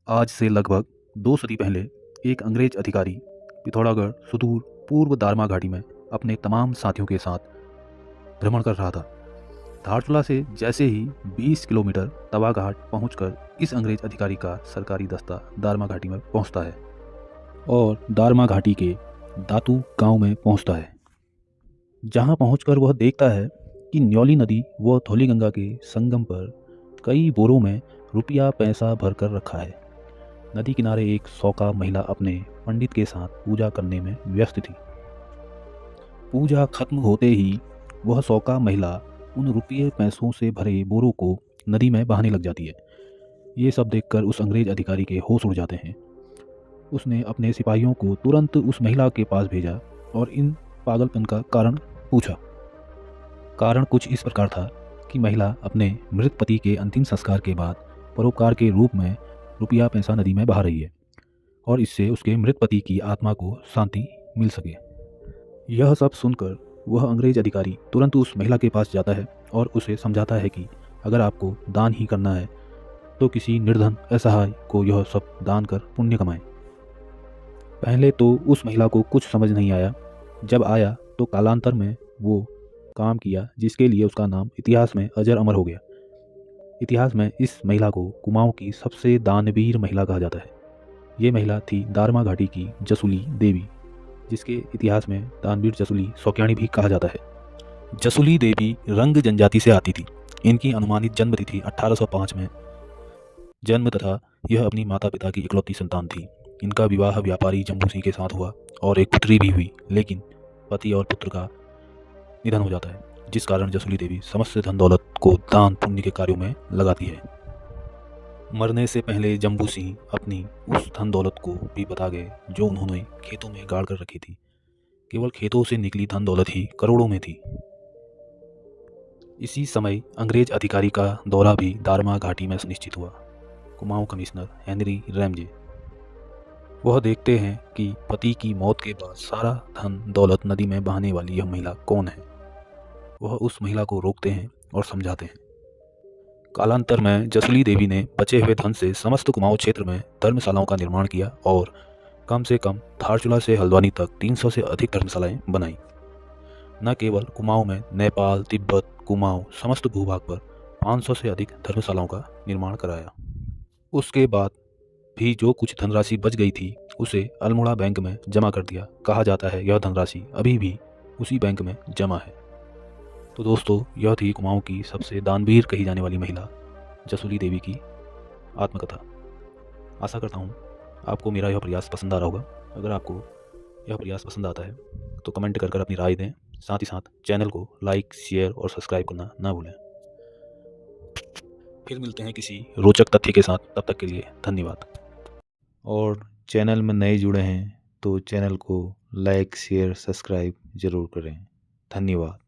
आज से लगभग 2 सदी पहले एक अंग्रेज अधिकारी पिथौरागढ़ सुदूर पूर्व दारमा घाटी में अपने तमाम साथियों के साथ भ्रमण कर रहा था। धारचूला से जैसे ही 20 किलोमीटर तवा घाट पहुंचकर इस अंग्रेज अधिकारी का सरकारी दस्ता दारमा घाटी में पहुंचता है और दारमा घाटी के दातू गांव में पहुंचता है। जहां पहुंचकर वह देखता है कि न्योली नदी व धौलीगंगा के संगम पर कई बोरों में रुपया पैसा भर कर रखा है। नदी किनारे एक सौका महिला अपने पंडित के साथ पूजा करने में व्यस्त थी। पूजा खत्म होते ही वह सौका महिला उन रुपये पैसों से भरे बोरों को नदी में बहाने लग जाती है। ये सब देखकर उस अंग्रेज अधिकारी के होश उड़ जाते हैं। उसने अपने सिपाहियों को तुरंत उस महिला के पास भेजा और इन पागलपन का कारण पूछा। कारण कुछ इस प्रकार था कि महिला अपने मृत पति के अंतिम संस्कार के बाद परोपकार के रूप में रुपया पैसा नदी में बहा रही है और इससे उसके मृत पति की आत्मा को शांति मिल सके। यह सब सुनकर वह अंग्रेज अधिकारी तुरंत उस महिला के पास जाता है और उसे समझाता है कि अगर आपको दान ही करना है तो किसी निर्धन असहाय को यह सब दान कर पुण्य कमाएं। पहले तो उस महिला को कुछ समझ नहीं आया। जब आया तो कालांतर में वो काम किया जिसके लिए उसका नाम इतिहास में अजर अमर हो गया। इतिहास में इस महिला को कुमाऊं की सबसे दानवीर महिला कहा जाता है। ये महिला थी दारमा घाटी की जसुली देवी, जिसके इतिहास में दानवीर जसुली सौक्याणी भी कहा जाता है। जसुली देवी रंग जनजाति से आती थी। इनकी अनुमानित जन्म तिथि 1805 में जन्म तथा यह अपनी माता पिता की इकलौती संतान थी। इनका विवाह व्यापारी जम्बू सिंह के साथ हुआ और एक पुत्री भी हुई, लेकिन पति और पुत्र का निधन हो जाता है, जिस कारण जसुली देवी समस्त धन दौलत को दान पुण्य के कार्यों में लगाती है। मरने से पहले जम्बू सिंह अपनी उस धन दौलत को भी बता गए जो उन्होंने खेतों में गाड़ कर रखी थी। केवल खेतों से निकली धन दौलत ही करोड़ों में थी। इसी समय अंग्रेज अधिकारी का दौरा भी दारमा घाटी में सुनिश्चित हुआ। कुमाऊं कमिश्नर हेनरी रैमजे वह देखते हैं कि पति की मौत के बाद सारा धन दौलत नदी में बहाने वाली यह महिला कौन है। वह उस महिला को रोकते हैं और समझाते हैं। कालांतर में जसुली देवी ने बचे हुए धन से समस्त कुमाऊं क्षेत्र में धर्मशालाओं का निर्माण किया और कम से कम धारचूला से हल्द्वानी तक 300 से अधिक धर्मशालाएं बनाई। न केवल कुमाऊं में नेपाल, तिब्बत, कुमाऊं समस्त भूभाग पर 500 से अधिक धर्मशालाओं का निर्माण कराया। उसके बाद भी जो कुछ धनराशि बच गई थी उसे अल्मोड़ा बैंक में जमा कर दिया। कहा जाता है यह धनराशि अभी भी उसी बैंक में जमा है। तो दोस्तों, यह थी कुमाऊं की सबसे दानवीर कही जाने वाली महिला जसुली देवी की आत्मकथा। आशा करता हूँ आपको मेरा यह प्रयास पसंद आ रहा होगा। अगर आपको यह प्रयास पसंद आता है तो कमेंट कर अपनी राय दें। साथ ही साथ चैनल को लाइक, शेयर और सब्सक्राइब करना ना भूलें। फिर मिलते हैं किसी रोचक तथ्य के साथ। तब तक के लिए धन्यवाद। और चैनल में नए जुड़े हैं तो चैनल को लाइक, शेयर, सब्सक्राइब ज़रूर करें। धन्यवाद।